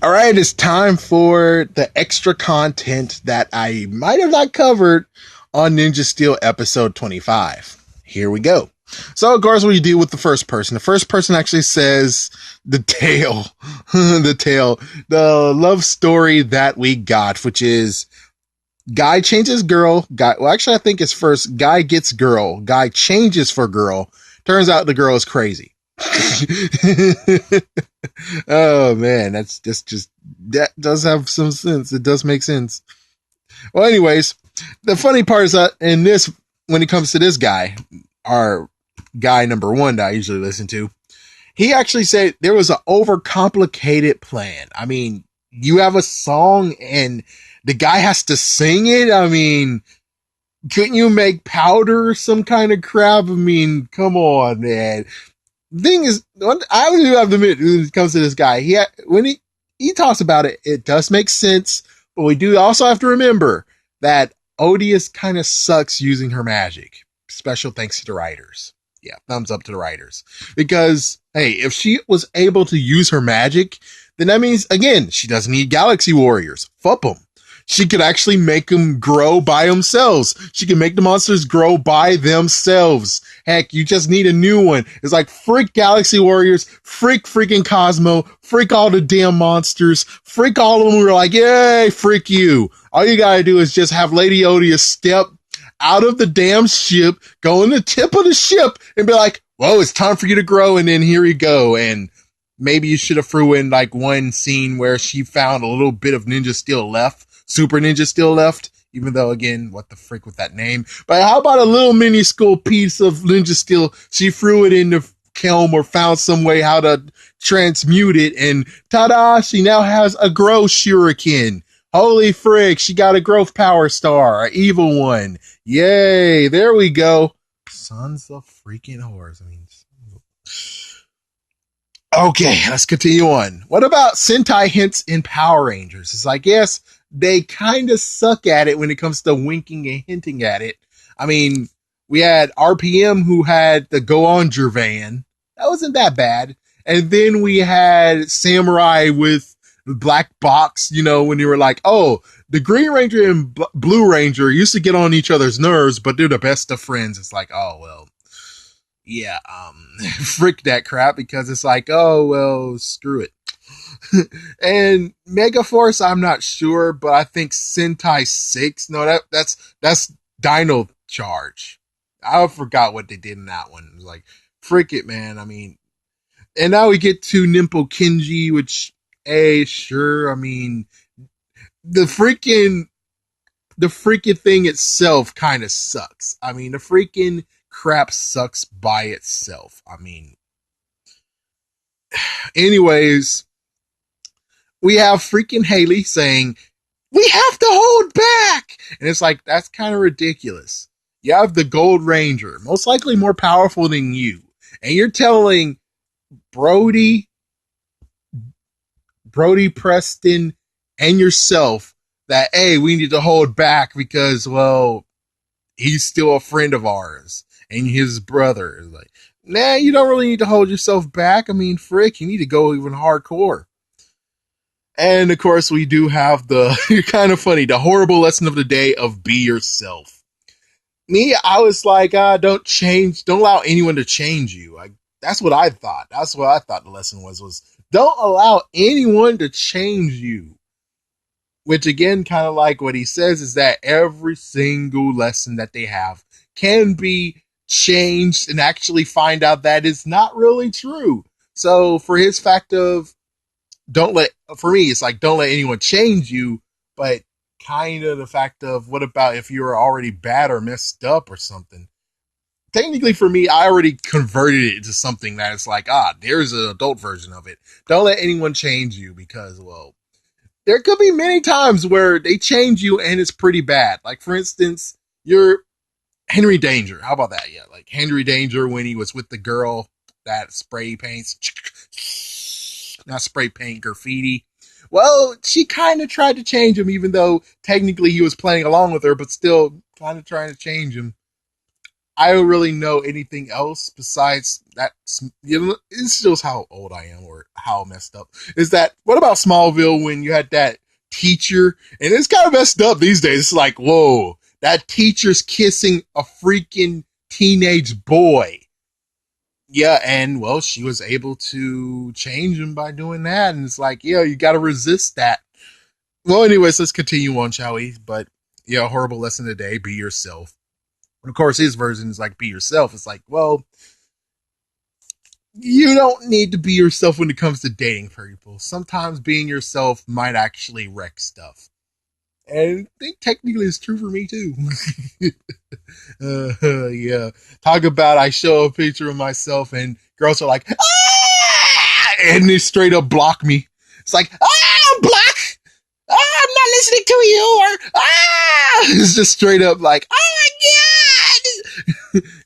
All right, it's time for the extra content that I might have not covered on Ninja Steel episode 25. Here we go. So, of course, we deal with the first person. The first person actually says the tale, the love story that we got, which is guy changes girl. Well, actually, I think it's first guy gets girl, guy changes for girl. Turns out the girl is crazy. Oh man, that's just that does have some sense. It does make sense. Well, anyways, the funny part is that in this, when it comes to this guy, our guy number one that I usually listen to, he actually said there was an overcomplicated plan. I mean, you have a song and the guy has to sing it. I mean, couldn't you make powder some kind of crap? I mean, come on, man. Thing is, I do have to admit, when it comes to this guy, when he talks about it, it does make sense. But we do also have to remember that Odious kind of sucks using her magic. Special thanks to the writers. Yeah, thumbs up to the writers. Because, hey, if she was able to use her magic, then that means, again, she doesn't need Galaxy Warriors. Fuck them. She could actually make them grow by themselves. She can make the monsters grow by themselves. Heck, you just need a new one. It's like freak Galaxy Warriors, freaking Cosmo, freak all the damn monsters, freak all of them. We're like, yay, freak you. All you gotta do is just have Lady Odious step out of the damn ship, go in the tip of the ship, and be like, whoa, it's time for you to grow, and then here you go. And maybe you should have threw in like one scene where she found a little bit of Ninja Steel left. Super Ninja Steel left, even though, again, what the frick with that name? But how about a little minuscule piece of Ninja Steel? She threw it in the kiln or found some way how to transmute it, and ta-da, she now has a growth shuriken. Holy frick, she got a growth power star, an evil one. Yay, there we go. Sons of freaking whores. I mean, okay, let's continue on. What about Sentai hints in Power Rangers? It's like, yes, they kind of suck at it when it comes to winking and hinting at it. I mean, we had RPM who had the Go On Jervan. That wasn't that bad. And then we had Samurai with the black box, you know, when they were like, oh, the Green Ranger and Blue Ranger used to get on each other's nerves, but they're the best of friends. It's like, oh, well, yeah, frick that crap, because it's like, oh, well, screw it. And Mega Force, I'm not sure, but I think Sentai 6. No, that's Dino Charge. I forgot what they did in that one. It was like, frick it, man. I mean, and now we get to Nimpo Kinji, which, sure. I mean, the freaking thing itself kind of sucks. I mean, the freaking crap sucks by itself. I mean, anyways, we have freaking Haley saying, we have to hold back. And it's like, that's kind of ridiculous. You have the Gold Ranger, most likely more powerful than you. And you're telling Brody, Preston, and yourself that, hey, we need to hold back because, well, he's still a friend of ours. And his brother is like, nah, you don't really need to hold yourself back. I mean, frick, you need to go even hardcore. And of course, we do have the kind of funny, the horrible lesson of the day of be yourself. Me, I was like, don't allow anyone to change you. That's what I thought. That's what I thought the lesson was don't allow anyone to change you. Which again, kind of like what he says is that every single lesson that they have can be changed and actually find out that it's not really true. So for his fact of for me, it's like, don't let anyone change you, but kind of the fact of what about if you were already bad or messed up or something? Technically for me, I already converted it into something that it's like, there's an adult version of it. Don't let anyone change you because, well, there could be many times where they change you and it's pretty bad. Like, for instance, you're Henry Danger. How about that? Yeah, like Henry Danger when he was with the girl that spray paints, not spray paint, graffiti. Well, she kind of tried to change him, even though technically he was playing along with her, but still kind of trying to change him. I don't really know anything else besides that. You know, it shows how old I am or how messed up. Is that what about Smallville when you had that teacher? And it's kind of messed up these days. It's like, whoa, that teacher's kissing a freaking teenage boy. Yeah, and well, she was able to change him by doing that. And it's like, yeah, you got to resist that. Well, anyways, let's continue on, shall we? But yeah, horrible lesson today: be yourself. And of course, his version is like, be yourself. It's like, well, you don't need to be yourself when it comes to dating people. Sometimes being yourself might actually wreck stuff. And I think technically it's true for me too. Yeah. Talk about I show a picture of myself and girls are like, ah! And they straight up block me. It's like, ah, block! Ah, I'm not listening to you. Or, ah! It's just straight up like, oh my God!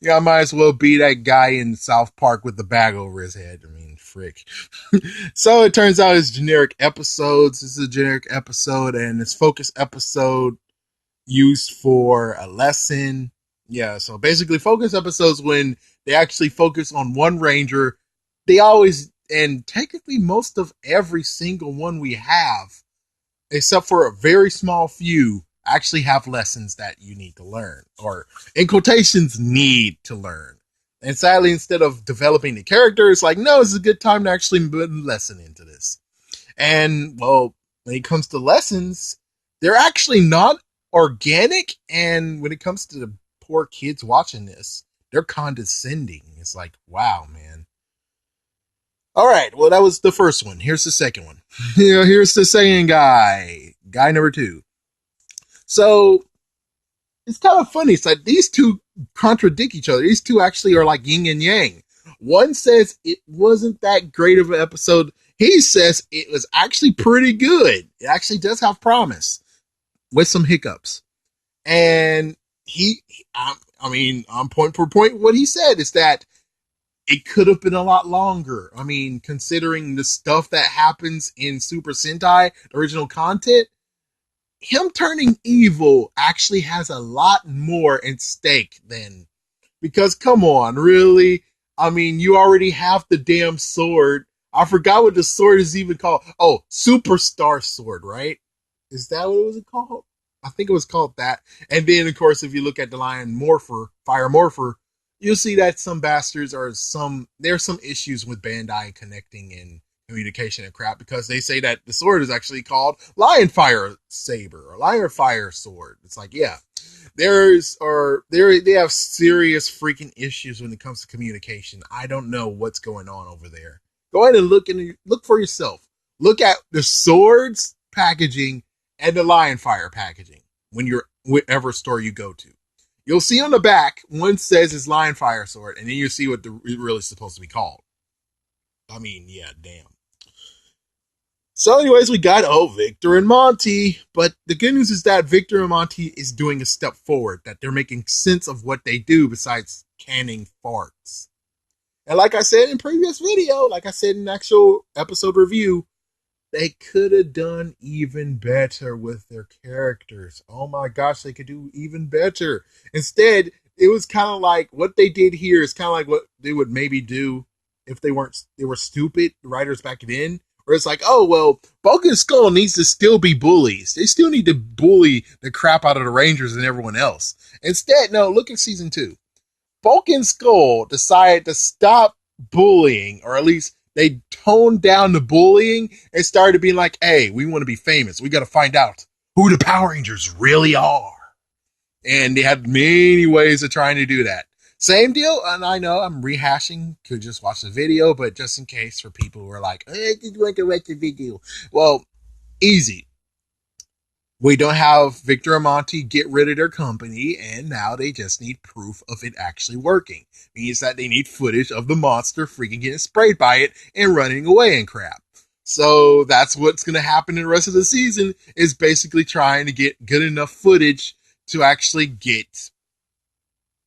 Yeah, I might as well be that guy in South Park with the bag over his head. I mean, frick. So it turns out it's generic episodes. This is a generic episode and it's focus episode used for a lesson. Yeah, so basically focus episodes when they actually focus on one ranger. They always, and technically most of every single one we have, except for a very small few, actually have lessons that you need to learn, or in quotations, need to learn. And sadly, instead of developing the character, it's like, no, it's a good time to actually put a lesson into this. And well, when it comes to lessons, they're actually not organic. And when it comes to the poor kids watching this, they're condescending. It's like, wow, man. All right, well, that was the first one. Here's the second one. Here's the second guy. Guy number 2. So it's kind of funny. It's like these two contradict each other. These two actually are like yin and yang. One says it wasn't that great of an episode. He says it was actually pretty good. It actually does have promise with some hiccups. And I mean, on point for point, what he said is that it could have been a lot longer. I mean, considering the stuff that happens in Super Sentai, the original content, him turning evil actually has a lot more at stake than, because come on, really? I mean, you already have the damn sword. I forgot what the sword is even called. Oh, Superstar Sword, right? Is that what it was called? I think it was called that. And then, of course, if you look at the Lion Morpher, Fire Morpher, you'll see that some bastards are there's some issues with Bandai connecting and communication and crap, because they say that the sword is actually called Lion Fire Saber or Lion Fire Sword. It's like, yeah, they have serious freaking issues when it comes to communication. I don't know what's going on over there. Go ahead and look for yourself. Look at the swords packaging and the Lion Fire packaging when you're whatever store you go to. You'll see on the back, one says it's Lion Fire Sword, and then you see what it's really supposed to be called. I mean, yeah, damn. So anyways, we got, Victor and Monty. But the good news is that Victor and Monty is doing a step forward, that they're making sense of what they do besides canning farts. And like I said in previous video, like I said in actual episode review, they could have done even better with their characters. Oh my gosh, they could do even better. Instead, it was kind of like what they did here is kind of like what they would maybe do if they were stupid, the writers back then. Where it's like, oh, well, Bulk and Skull needs to still be bullies. They still need to bully the crap out of the Rangers and everyone else. Instead, no, look at season 2. Bulk and Skull decided to stop bullying, or at least they toned down the bullying and started being like, hey, we want to be famous. We got to find out who the Power Rangers really are. And they had many ways of trying to do that. Same deal, and I know I'm rehashing, could just watch the video, but just in case for people who are like, I just want to watch the video. Well, easy. We don't have Victor and Monty get rid of their company, and now they just need proof of it actually working. Means that they need footage of the monster freaking getting sprayed by it and running away and crap. So that's what's going to happen in the rest of the season, is basically trying to get good enough footage to actually get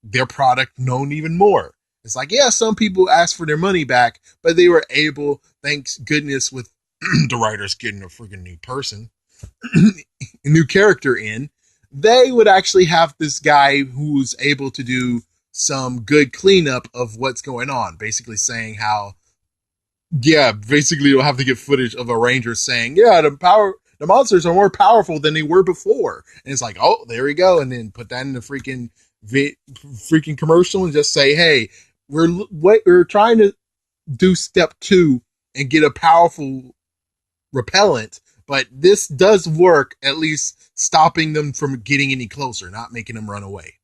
their product known even more. It's like, yeah, some people asked for their money back, but they were able, thanks goodness, with the writers getting a freaking new person, a new character in, they would actually have this guy who's able to do some good cleanup of what's going on, basically saying how, yeah, basically you'll have to get footage of a ranger saying, yeah, the monsters are more powerful than they were before. And it's like, oh, there we go. And then put that in the freaking commercial and just say, hey, we're trying to do step 2 and get a powerful repellent, but this does work, at least stopping them from getting any closer, not making them run away.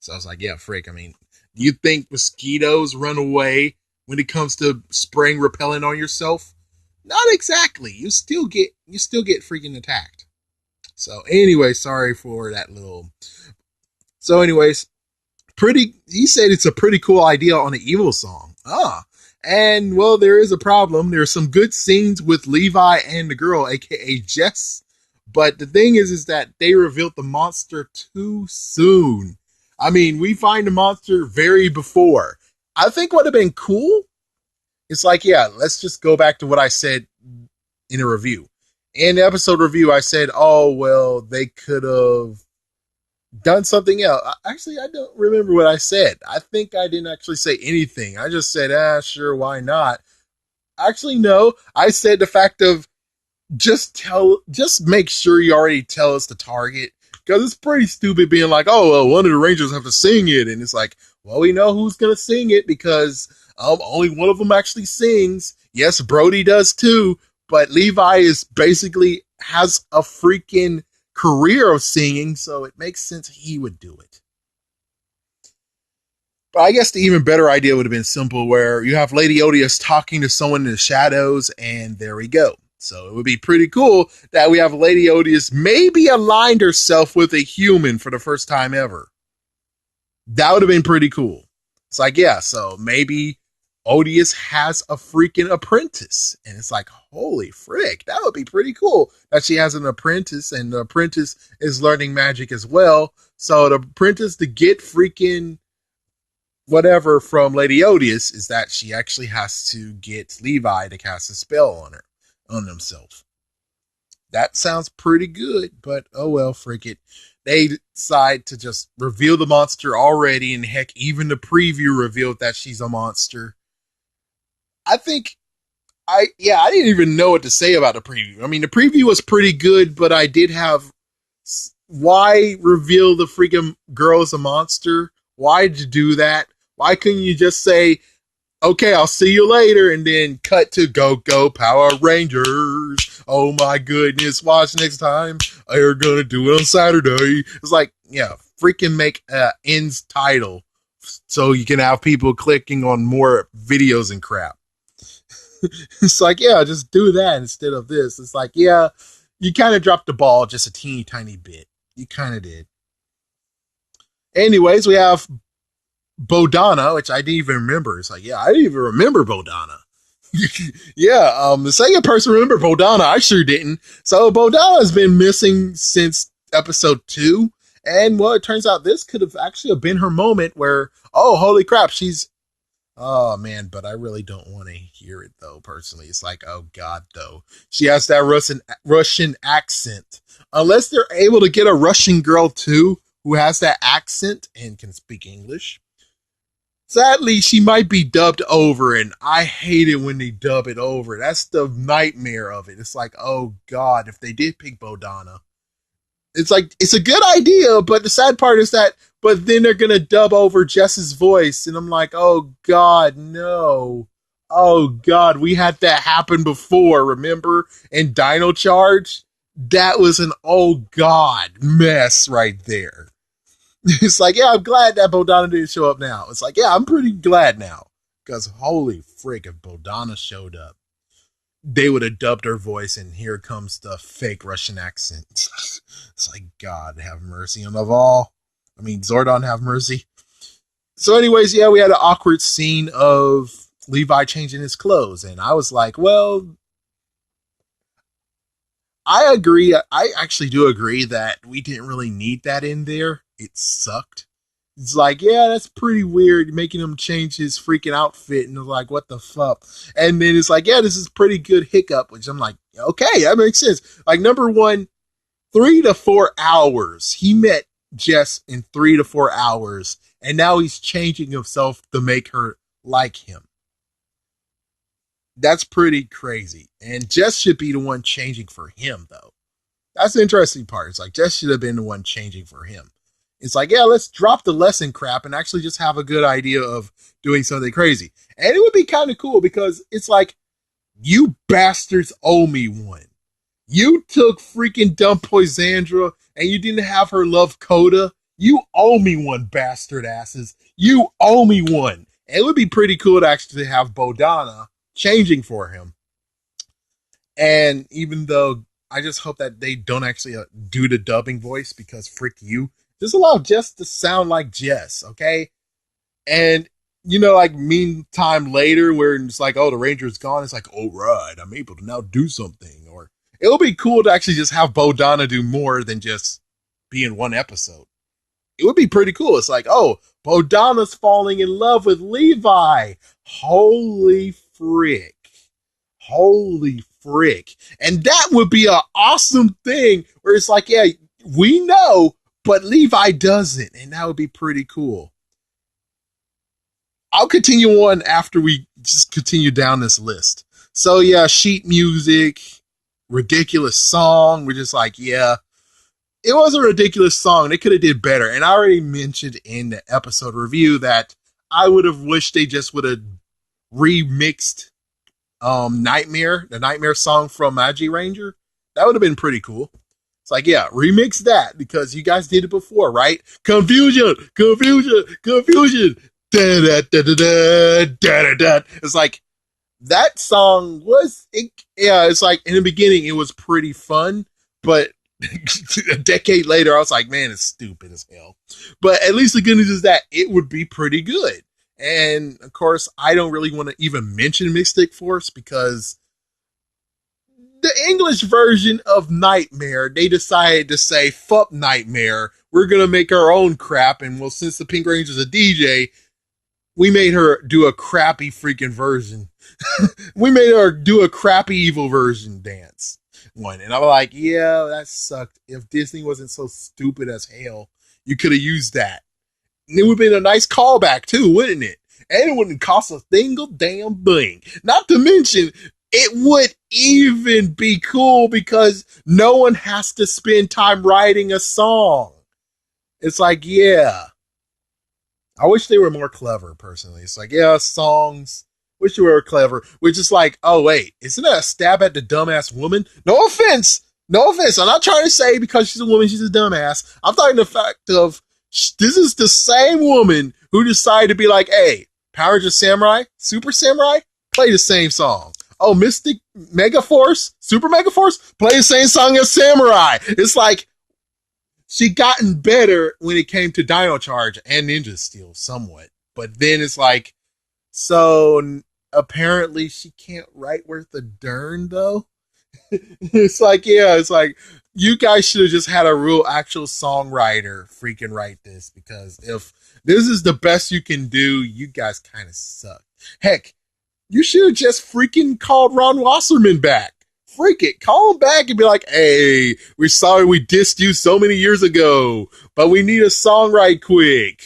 So I was like, yeah, frick. I mean, do you think mosquitoes run away when it comes to spraying repellent on yourself? Not exactly. You still get freaking attacked. So anyway, sorry for that little. So anyways, pretty. He said it's a pretty cool idea on an evil song. And well, there is a problem. There's some good scenes with Levi and the girl, aka Jess. But the thing is that they revealed the monster too soon. I mean, we find the monster very before. I think what would have been cool. It's like, yeah, let's just go back to what I said in a review. In the episode review, I said, oh, well, they could have done something else. Actually, I don't remember what I said. I think I didn't actually say anything. I just said, sure, why not? Actually, no. I said the fact of just make sure you already tell us the target. Because it's pretty stupid being like, oh, well, one of the Rangers have to sing it. And it's like, well, we know who's going to sing it because only one of them actually sings. Yes, Brody does too. But Levi is basically has a freaking career of singing. So it makes sense he would do it. But I guess the even better idea would have been simple where you have Lady Odious talking to someone in the shadows. And there we go. So it would be pretty cool that we have Lady Odious maybe aligned herself with a human for the first time ever. That would have been pretty cool. It's like, yeah, so maybe Odious has a freaking apprentice. And it's like, holy frick, that would be pretty cool that she has an apprentice and the apprentice is learning magic as well. So the apprentice to get freaking whatever from Lady Odious is that she actually has to get Levi to cast a spell on himself. That sounds pretty good, but oh well, frick it. They decide to just reveal the monster already, and heck, even the preview revealed that she's a monster. I think I didn't even know what to say about the preview. I mean, the preview was pretty good, but I did have why reveal the freaking girl as a monster? Why'd you do that? Why couldn't you just say, okay, I'll see you later, and then cut to Go Power Rangers. Oh my goodness, watch next time. They're gonna do it on Saturday. It's like, yeah, freaking make ends title so you can have people clicking on more videos and crap. It's like, yeah, just do that instead of this. It's like, yeah, you kind of dropped the ball just a teeny tiny bit. You kind of did. Anyways, we have Bodana, which I didn't even remember. It's like, yeah, I didn't even remember Bodana. Yeah, the second person remember Bodana, I sure didn't. So Bodana has been missing since episode 2. And well, it turns out this could have actually been her moment where, oh, holy crap, she's, oh man, but I really don't want to hear it though, personally. It's like, oh god, though. She has that Russian accent. Unless they're able to get a Russian girl too, who has that accent and can speak English. Sadly, she might be dubbed over, and I hate it when they dub it over. That's the nightmare of it. It's like, oh god, if they did pick Bodana. It's like, it's a good idea, but the sad part is that, but then they're gonna dub over Jess's voice, and I'm like, oh god, no. Oh god, we had that happen before, remember? In Dino Charge? That was an oh god mess right there. It's like, yeah, I'm glad that Bodana didn't show up now. It's like, yeah, I'm pretty glad now. Because holy frick, if Bodana showed up, they would have dubbed her voice, and here comes the fake Russian accent. It's like, God, have mercy on us all. I mean, Zordon, have mercy. So anyways, yeah, we had an awkward scene of Levi changing his clothes. And I was like, well, I agree. I actually do agree that we didn't really need that in there. It sucked. It's like, yeah, that's pretty weird, making him change his freaking outfit, and like, what the fuck? And then it's like, yeah, this is pretty good hiccup, which I'm like, okay, that makes sense. Like, number one, 3 to 4 hours. He met Jess in 3 to 4 hours, and now he's changing himself to make her like him. That's pretty crazy. And Jess should be the one changing for him, though. That's the interesting part. It's like Jess should have been the one changing for him. It's like, yeah, let's drop the lesson crap and actually just have a good idea of doing something crazy. And it would be kind of cool because it's like, you bastards owe me one. You took freaking dumb Poisandra and you didn't have her love Coda. You owe me one, bastard asses. You owe me one. And it would be pretty cool to actually have Bodana changing for him. And even though I just hope that they don't actually do the dubbing voice because frick you. Just allow Jess to sound like Jess, okay? And, you know, like meantime later where it's like, oh, the Ranger's gone. It's like, oh, right, I'm able to now do something. Or it'll be cool to actually just have Bodana do more than just be in one episode. It would be pretty cool. It's like, oh, Bodana's falling in love with Levi. Holy frick. Holy frick. And that would be an awesome thing where it's like, yeah, we know, but Levi doesn't. And that would be pretty cool. I'll continue on after we just continue down this list. So yeah, sheet music, ridiculous song. We're just like, yeah, it was a ridiculous song. They could have did better. And I already mentioned in the episode review that I would have wished they just would have remixed Nightmare, the Nightmare song from Magi Ranger. That would have been pretty cool. It's like, yeah, remix that because you guys did it before, right? Confusion, confusion, confusion. Da, da, da, da, da, da, da. It's like that song was, yeah, it's like in the beginning it was pretty fun, but a decade later I was like, man, it's stupid as hell. But at least the good news is that it would be pretty good. And of course, I don't really want to even mention Mystic Force because the English version of Nightmare, they decided to say, fuck Nightmare. We're going to make our own crap. And well, since the Pink Ranger's a DJ, we made her do a crappy freaking version. We made her do a crappy evil version dance one. And I'm like, yeah, that sucked. If Disney wasn't so stupid as hell, you could have used that. And it would have been a nice callback too, wouldn't it? And it wouldn't cost a single damn thing. Not to mention, it would even be cool because no one has to spend time writing a song. It's like, yeah. I wish they were more clever, personally. It's like, yeah, songs. Wish they were clever. We're just like, oh, wait, isn't that a stab at the dumbass woman? No offense. No offense. I'm not trying to say because she's a woman, she's a dumbass. I'm talking the fact of this is the same woman who decided to be like, hey, Power Ranger Samurai, Super Samurai, play the same song. Oh, Mystic Mega Force, Super Mega Force, play the same song as Samurai. It's like, she gotten better when it came to Dino Charge and Ninja Steel somewhat. But then it's like, so apparently she can't write worth a darn though. It's like, yeah, it's like you guys should have just had a real actual songwriter freaking write this because if this is the best you can do, you guys kind of suck. Heck, you should have just freaking called Ron Wasserman back. Freak it. Call him back and be like, hey, we're sorry we dissed you so many years ago, but we need a song right quick.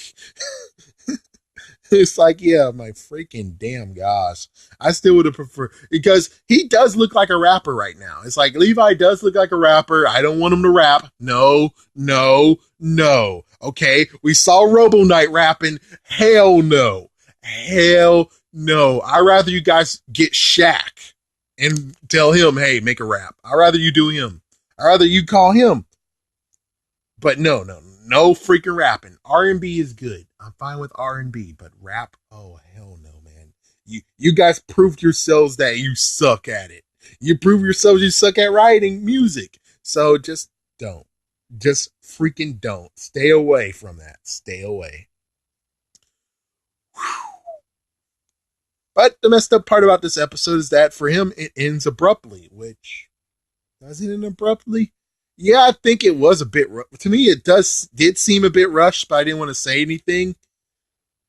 It's like, yeah, my freaking damn gosh. I still would have preferred, because he does look like a rapper right now. It's like, Levi does look like a rapper. I don't want him to rap. No, no, no. Okay, we saw Robo Knight rapping. Hell no. Hell no. I'd rather you guys get Shaq and tell him, hey, make a rap. I'd rather you do him. I'd rather you call him. But no freaking rapping. R&B is good. I'm fine with R&B, but rap, oh, hell no, man. You guys proved yourselves that you suck at it. You prove yourselves you suck at writing music. So just don't. Just freaking don't. Stay away from that. Stay away. Whew. But the messed up part about this episode is that for him, it ends abruptly, which does it end abruptly? Yeah, I think it was a bit, to me, it did seem a bit rushed, but I didn't want to say anything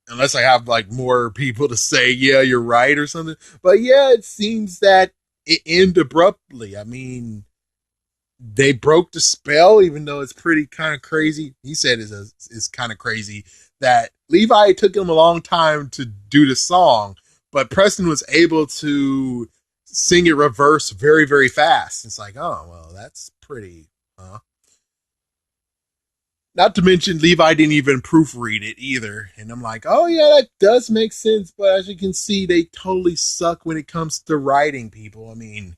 unless I have like more people to say, yeah, you're right or something. But yeah, it seems that it ended abruptly. I mean, they broke the spell, even though it's pretty kind of crazy. He said it's kind of crazy that Levi, it took him a long time to do the song, but Preston was able to sing it reverse very, very fast. It's like, oh, well, that's pretty, huh? Not to mention, Levi didn't even proofread it either. And I'm like, oh, yeah, that does make sense. But as you can see, they totally suck when it comes to writing people. I mean,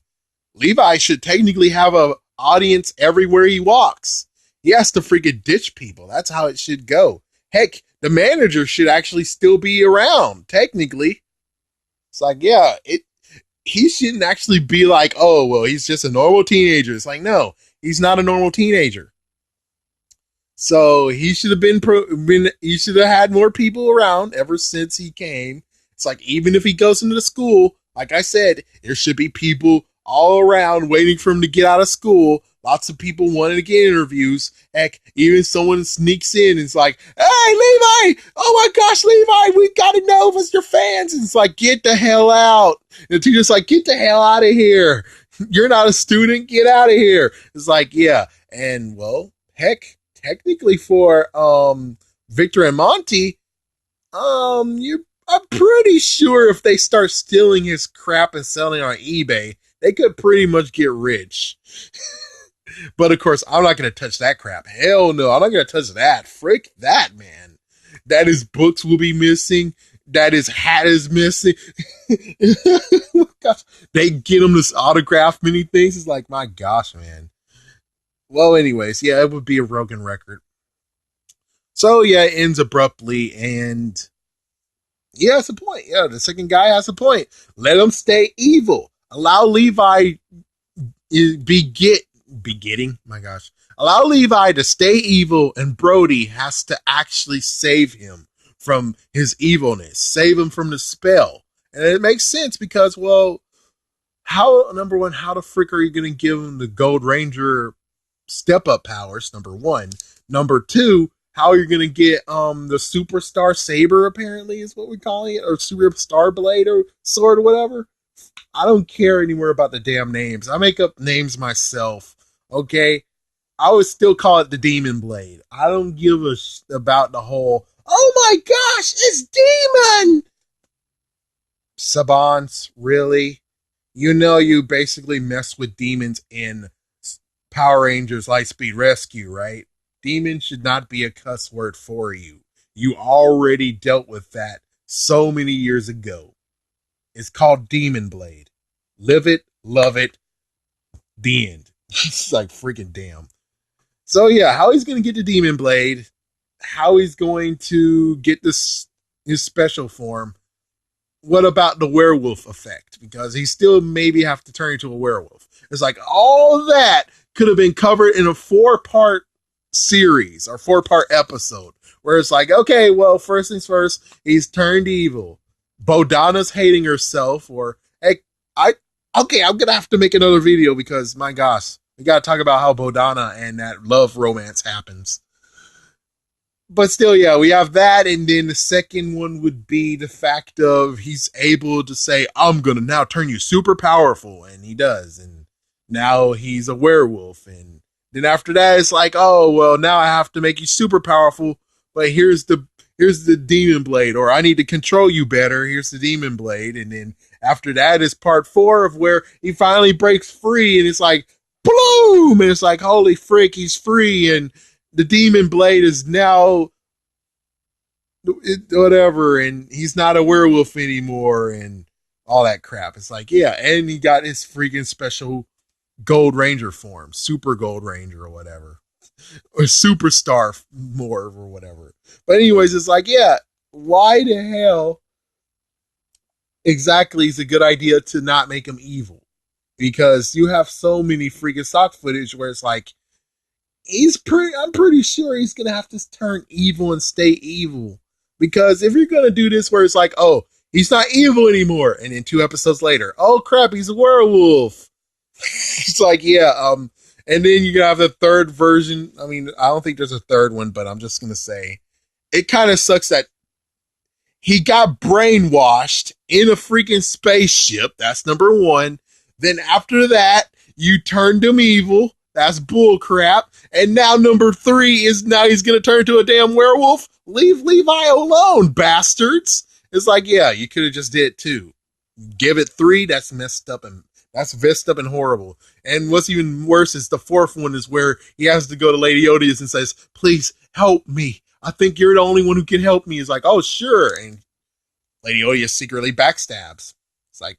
Levi should technically have a audience everywhere he walks. He has to freaking ditch people. That's how it should go. Heck, the manager should actually still be around, technically. It's like, yeah, he shouldn't actually be like, oh, well, he's just a normal teenager. It's like, no, he's not a normal teenager. So he should have been he should have had more people around ever since he came. It's like, even if he goes into the school, like I said, there should be people all around waiting for him to get out of school. Lots of people wanting to get interviews. Heck, even someone sneaks in and it's like, hey, Levi! Oh my gosh, Levi, we got to know if it's your fans. And it's like, get the hell out. And the teacher's like, get the hell out of here. You're not a student. Get out of here. It's like, yeah. And well, heck, technically for Victor and Monty, I'm pretty sure if they start stealing his crap and selling on eBay, they could pretty much get rich. But of course, I'm not going to touch that crap. Hell no, I'm not going to touch that. Frick that, man. That his books will be missing. That his hat is missing. Gosh, they get him to autograph many things. It's like, my gosh, man. Well, anyways, yeah, it would be a broken record. So yeah, it ends abruptly, and yeah, it's a point. Yeah, the second guy has a point. Let him stay evil. Allow Levi begetting. My gosh, allow Levi to stay evil, and Brody has to actually save him from his evilness, save him from the spell, and it makes sense because, well, how number one, how the frick are you going to give him the Gold Ranger step up powers? Number one. Number two, how you're gonna get the Superstar Saber, apparently is what we're calling it, or Superstar Blade or sword or whatever. I don't care anymore about the damn names. I make up names myself. Okay, I would still call it the Demon Blade. I don't give a about the whole, oh my gosh, it's Demon Sabans, really. You know, you basically mess with demons in Power Rangers Lightspeed Rescue, right? Demon should not be a cuss word for you. You already dealt with that so many years ago. It's called Demon Blade. Live it, love it, the end. It's like freaking damn. So yeah, how he's going to get the Demon Blade, how he's going to get this his special form. What about the werewolf effect? Because he still maybe have to turn into a werewolf. It's like all that could have been covered in a 4-part series or 4-part episode where it's like, okay, well, first things first, he's turned evil. Bodana's hating herself, or hey, I'm gonna have to make another video because my gosh, we gotta talk about how Bodana and that love romance happens. But still, yeah, we have that, and then the second one would be the fact of he's able to say, I'm gonna now turn you super powerful, and he does, and now he's a werewolf, and then after that, it's like, oh, well, now I have to make you super powerful, but here's the Demon Blade, or I need to control you better, here's the Demon Blade, and then after that is part 4 of where he finally breaks free, and it's like, boom, and it's like, holy frick, he's free, and the Demon Blade is now whatever, and he's not a werewolf anymore, and all that crap. It's like, yeah, and he got his freaking special Gold Ranger form, Super Gold Ranger or whatever, or Superstar Morph or whatever. But anyways, it's like, yeah, why the hell exactly is a good idea to not make him evil? Because you have so many freaking stock footage where it's like, I'm pretty sure he's gonna have to turn evil and stay evil. Because if you're gonna do this where it's like, oh, he's not evil anymore, and then 2 episodes later, oh crap, he's a werewolf. It's like, yeah, and then you have the third version. I mean, I don't think there's a third one, but I'm just gonna say it kind of sucks that he got brainwashed in a freaking spaceship. That's number one. Then after that, you turned him evil. That's bull crap. And now number 3 is now he's gonna turn into a damn werewolf. Leave Levi alone, bastards. It's like, yeah, you could have just did 2. Give it 3. That's messed up and that's messed up and horrible. And what's even worse is the 4th one is where he has to go to Lady Odious and says, "Please help me. I think you're the only one who can help me." He's like, "Oh sure," and Lady Odious secretly backstabs. It's like,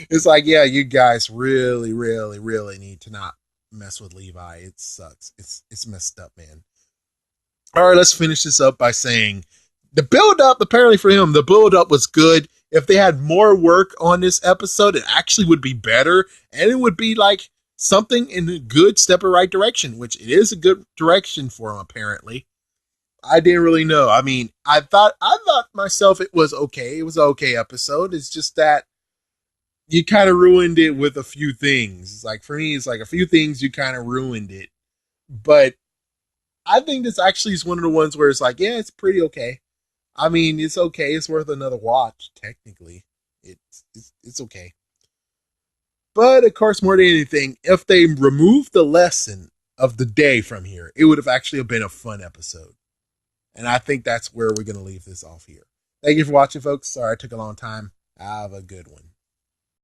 it's like, yeah, you guys really, really, really need to not mess with Levi. It sucks. It's messed up, man. All right, let's finish this up by saying the build up, apparently for him, the build up was good. If they had more work on this episode, it actually would be better, and it would be like something in a good step in the right direction, which it is a good direction for him, apparently. I didn't really know. I mean, I thought myself it was okay. It was an okay episode. It's just that you kind of ruined it with a few things. It's like for me, it's like a few things you kind of ruined it. But I think this actually is one of the ones where it's like, yeah, it's pretty okay. I mean, it's okay. It's worth another watch. Technically, it's okay. But of course, more than anything, if they removed the lesson of the day from here, it would have actually been a fun episode. And I think that's where we're going to leave this off here. Thank you for watching, folks. Sorry it took a long time. Have a good one.